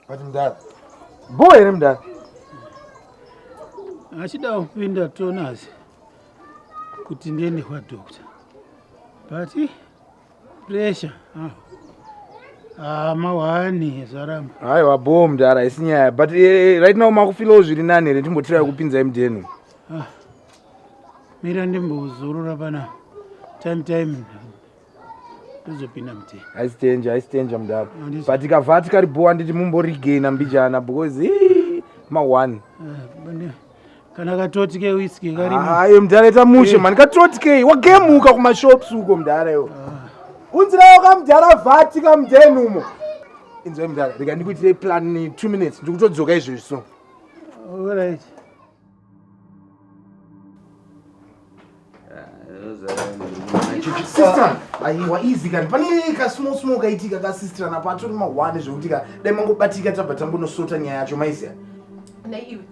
But mdala. Boy ere mdala. Achida kupinda tonazi kuti ndiende kwadhokta. But pressure. Mawani zaramba. Aiwa bo mdala isinyaya. But right now makufilo zviri nani ere timbotira kupinza mdeni. Mira ndimbozorora pana time. Tuzopinda mteni. Aisitenja mdala. But ikavha tikaribowa nditi mumborigaina mbijana because mawani. Kana katotike whisky karimo. Hayi mdala tamushe man katotike wagemuka kuma shops uko mdala yo. Unzira wakamdala vhati kamdeni umo. Inzwe mdala rega ndikuitire plan ni 2 minutes ndikutodzoka izvo so. All right. Sister, aiwa easy kan. Pane ka small kaitika ka sister na patori mawani zvokutika dai mangobatika tabva tambonosota nyaya yacho maizia. Naive.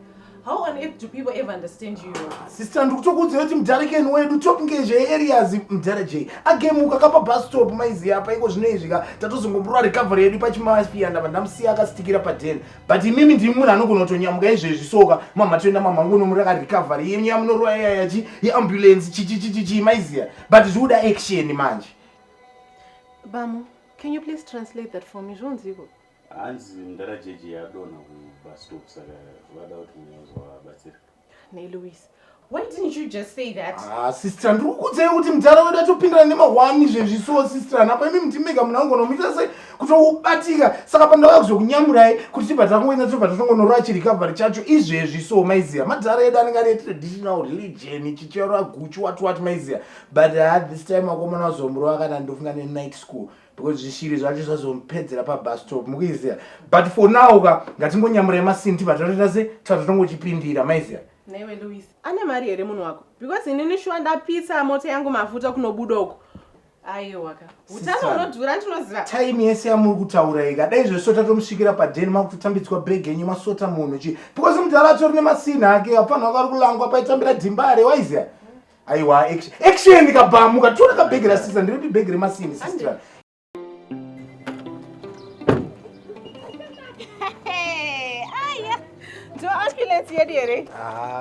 How on earth do people ever understand you? Sister, ndikutokudzira kuti mudharakeni wedu topinge areas mudhara J. Agemuka kapa bus stop maizi apa iko zvinoizvi ka tatozongomborwa recovery yedu pachimafia ndava ndamusiya akasitikira padheni. But imimi ndimi munhu anogona kutonyamuka izvezvi soka mama toenda mamangu nomuraka recovery yenyaya munorwa yachi yeambulance chichichichi maiziya. But zvoda action manje. Bamu, can you please translate that for me? Zvinziko. Hanzi mudhara jeji yadona kubustop saka vada kuti muzovabatsira. Nay Louise, why didn't you just say that? Sister, ndikukudzai kuti mudhara wedu atopindana nemahwani izvezvi so sister napa imi mutimega munhu angonomuita sei kutobatika saka pandauya kuzokunyamurai kuti tibva tangoenda tobva tatongonorwa chirecovery chacho izvezvi so maiziya madhara edu anenge ane traditional religion chichera guchu wati maiziya. But this time akomana wazomurwa kana ndofunga night school because zvishiri zvacho zvazompedzera pabus stop mukuiziya. But for now ngatingonyamurai masini tibva tatoita se tatotongochipindira maiziya. Newe Louise, ane mari here munhu wako? Because inini shuwa ndapisa mota yangu mafuta kunobuda uko. Aiwaka. Utano unodhura ndinoziva. Time yese yamuri kutaura ika dai zvese tatomusvikira padheni makutotambidzwa bhegi yenyu masota munhu chi. Because mudhara atori nemasini ake apana akari kulangwa paitambira dhimbare waiziya. Aiwa action kabamuka tora kabhegi rasisa ndiri bhegi remasini sister.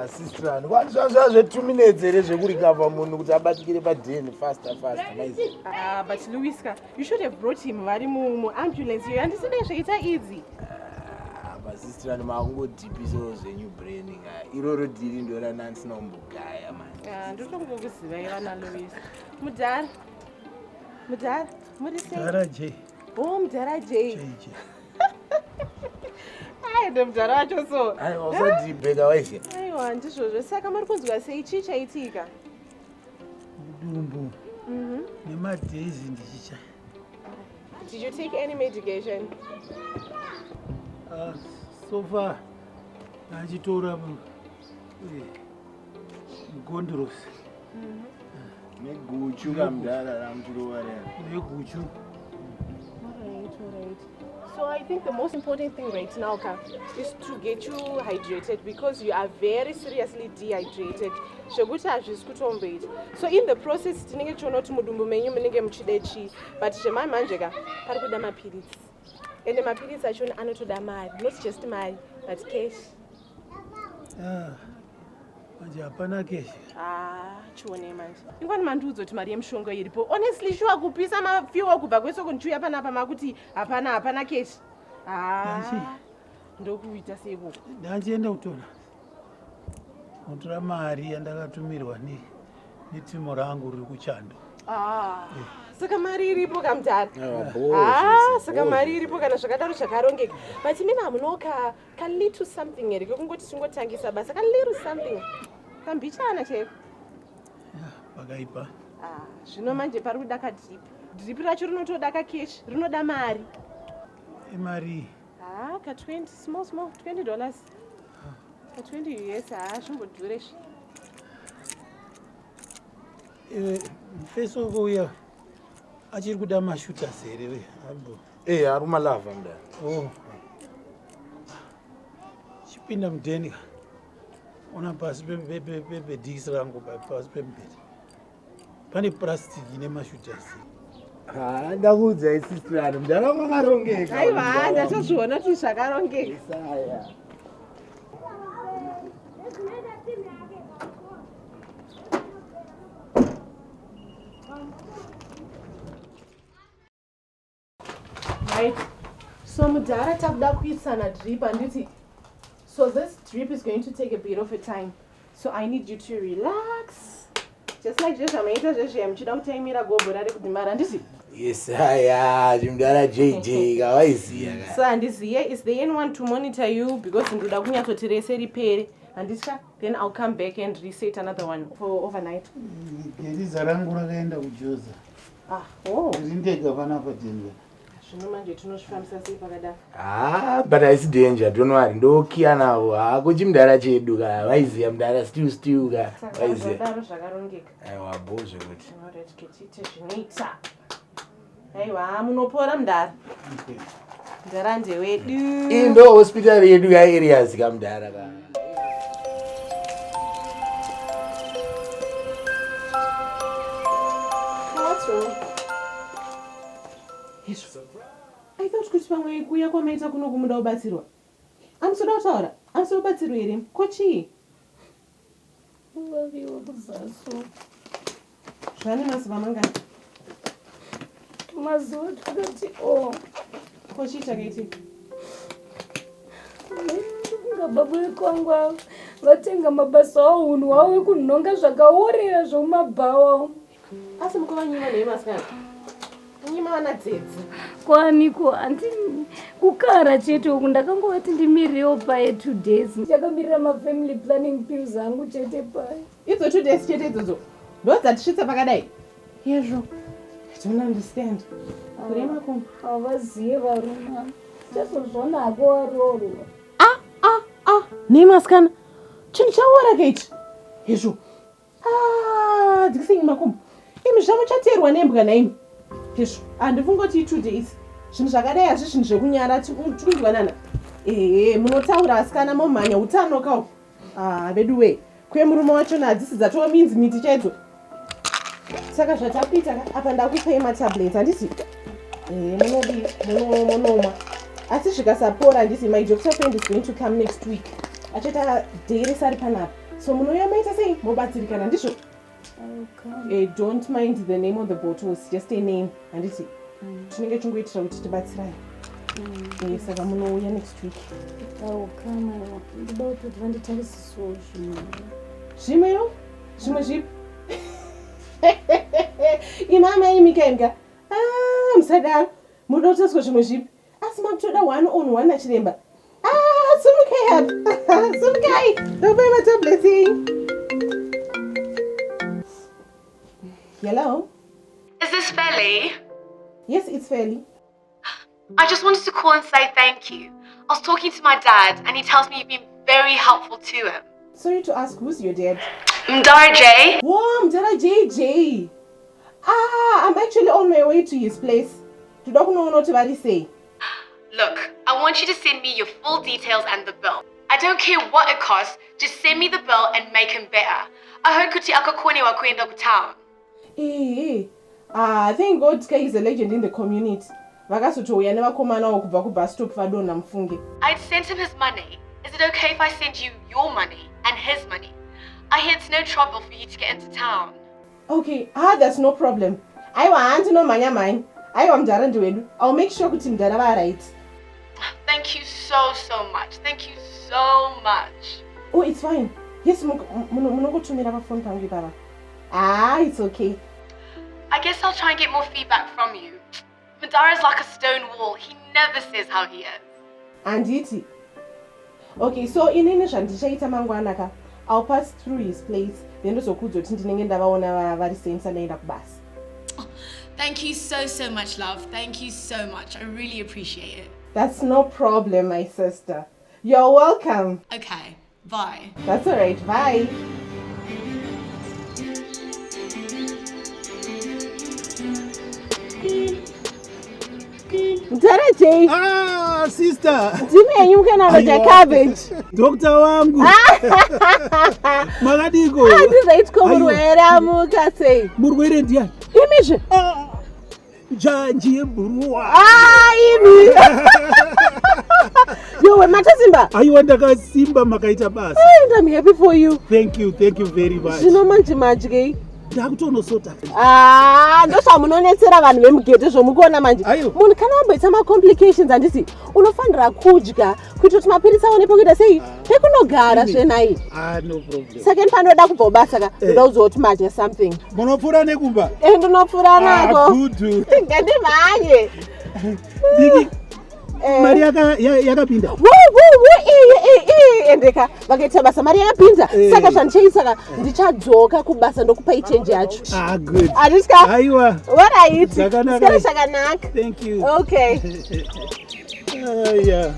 Sister, ndikwanisa zve 2 minutes here zvekurikava munhu kuti abatikire padheni faster maizi. But Louiska, you should have brought him vari muambulance here. Handisina zvaita easy. But sister, ndimakungodhipisawo zvenyu brain iroro dhiri ndora ndansina kumbogaya man. Ndotokungokuziva ivana Louise. Mudhara muri sei? Mudhara J. Oh, mudhara J. Ndo mudhara wacho so. Aiwa usadhibheka waizhe. Aiwa ndizvozvo saka muri kunzwa sei chii chaitika? Dumbu. Nemadhezi ndichicha. Did you take any medication? So far, achitora gondros. Neguchu kamdara ramchirova rera. Neguchu. All right. So I think the most important thing right now, is to get you hydrated because you are very seriously dehydrated. So in the process, tinenge chono kuti mudumbu menyu munenge muchide chii, but zvemamanje pari kuda mapirisi. And the mapirisi acho anotoda mari, not just mari, but cash. Manje hapana cash. Chione manje. Ingwani mandiudza kuti mari yemushonga iripo. Honestly, sure kupisa mafiwa kubva kwesoko ndichuya panapa makuti hapana cash. Ndokuita seivo. Ndachienda kutora. Notora mari yandakatumirwa netimu rangu riri kuchando. Saka mari iripo kamudhara. Saka mari iripo kana zvakadaro zvakarongeka. But imi hamuno ka little something here kungoti tingotangisa basa ka little something. Kambichana cheko. Pakaipa. Zvino manje pari kuda ka drip. Drip racho rinotoda ka cash, rinoda mari. Mari. Ka 20 small $20. Ka 20 US zvimbodhureshi. First of all, achiri kuda mashuta sere we abo. Ari malava mda. Chipinda mudheni. Ona pasi pedhikisi rangu pasi pemberi. Pane plastic ine mashuta sere. Ndakuudza sister ano mudhara wangu akarongeka. Aiwa, ndatozviona kuti zvakarongeka. Right. So mudhara takuda kuisana drip handiti. So this drip is going to take a bit of a time. So I need you to relax. Just like this, I'm muchida kutaimira gobho rari kudimara handisi. Yes, mudhara JJ kawaiziya. So handiziye, is there anyone to monitor you because ndoda kunyatsoti rese ripere handitya, then I'll come back and reset another one for overnight. Geriza rangu rakaenda kujoza. Rindega panapa denga. But I see danger, don't worry. Ndokia nawo. Kuchi mudhara chedu ka. Vaiziya mudhara stew ka. Vaiziya. Aiwa bozvo kuti. Aiwa munopora mudhara. Mudhara ndewedu. Ndo hospital yedu ka areas ka mudhara ka. What's wrong? I thought kuti pamwe kuya kwamaita kuno kumuda kubatsirwa. Amusoda kutaura? Amusoda kubatsirwa here? Kochii? Vaviwa kuzaso. Zvane mazuva mangani? Mazuva takati Kochii takaiti? Nga babu vekwangu vatenga mabasa ahunhu havo ekunhonga zvakaorera zvomabhawa. Asi mukova nyima nei masikana? Nyima vana dzedzi. Kwaniko handi kukara chete uku ndakangovati ndimirewo paye 2 days. Ndakamirira mafamily planning pills angu chete paye. Idzo 2 days chete idzodzo. Ndodzatishitsa pakadai. Yezvo. I don't understand. Kurema kuma. Havaziye varume. Chazozvona hako warorwa. Nei masikana? Chinhu chaora kaichi. Yezvo. Dzikisenyi makumbo. Imi zvamo chateerwa nembwa naimi. Yezvo. Handifungoti 2 days. Zvinhu zvakadai hazvi zvinhu zvekunyara tikundwanana. Munotaura asikana momhanya utano kawo. Vedu we. Kwe murume wachona hadzisi dzatova minzi miti chaidzo. Saka zvatakuita apa ndakupei matablets handisi. Munodi munomwa. Asi zvikasapora handisi, my doctor friend is going to come next week. Acheta daily sari panapa. So munouya maita sei? Mobatsirikana ndizvo. Don't mind the name of the bottles, just a name handisi. Tinenge tingoitira kuti tibatsirane. Saka munouya next week. Ndida kuti vanditarisiswo Zvimweyo? Zvimwe zvipi? Imama imika. Musadaro. Munoda kutoswa zvimwe zvipi? Asi makutoda 1-on-1 nachiremba. Sumukai hapi. Sumukai. Ndakupei matablets. Hello? Is this Feli? Yes, it's Feli. I just wanted to call and say thank you. I was talking to my dad and he tells me you've been very helpful to him. Sorry to ask, who's your dad? Dhokezhi. Whoa, Mdara JJ. I'm actually on my way to his place. Look, I want you to send me your full details and the bill. I don't care what it costs, just send me the bill and make him better. I heard kuti akakone wa kuenda ku town. Thank God Dhokezhi is a legend in the community. Vakasotouya nevakomana kubva kubustop vadonha mufunge. I'd sent him his money. Is it okay if I send you your money and his money? I hear it's no trouble for you to get into town. Okay, that's no problem. I want to know mine. I am Mdara ndewedu. I'll make sure kuti Mdara va right. Thank you so much. Thank you so much. Oh, it's fine. Yes, munongotumira pa phone pangu baba. It's okay. I guess I'll try and get more feedback from you. Mdara is like a stone wall. He never says how he is. And iti. Okay, so inini zvandichaita mangwana ka. I'll pass through his place. Then ndozokuzoti ndinenge ndavaona vari sense ndaenda kubasa. Thank you so much, love. Thank you so much. I really appreciate it. That's no problem, my sister. You're welcome. Okay, bye. That's all right. Bye. Mdara sister. Ndimenyuka na roja cabbage. Doctor wangu. Magadiko. Andizaitiko murwere amuka sei. Murwere ndiani? Imishe. njanji yebhuruwa. Imi. Yo, Matasimba. Aiwa ndakasimba makaita basa. And I'm happy for you. Thank you very much. Zvino manje ke. Ndakutonosota. Ndosamunonetsera vanhu vemugete zvomukuona manje. Ayo. Munhu kana wamboita macomplications handisi unofanira kudya kuitira kuti mapirisi aonekwe kuita sei pekunogara zvenai. No problem. Saka panoda kubva ubasa ka ndoda kuziva kuti madya something. Munopfuura nekumba? Ndinopfuura nako. Good. Ngandimhanye. Diki. Mari yakapinda. Endeka vakaita basa mari yakapinda. Saka zvandichaisaka ndichadzoka kubasa ndokupa ichenji yacho. Good. Adiska. Aiwa. Waraiti. Zvakanaka. Zvakanaka. Thank you. Okay. Yeah.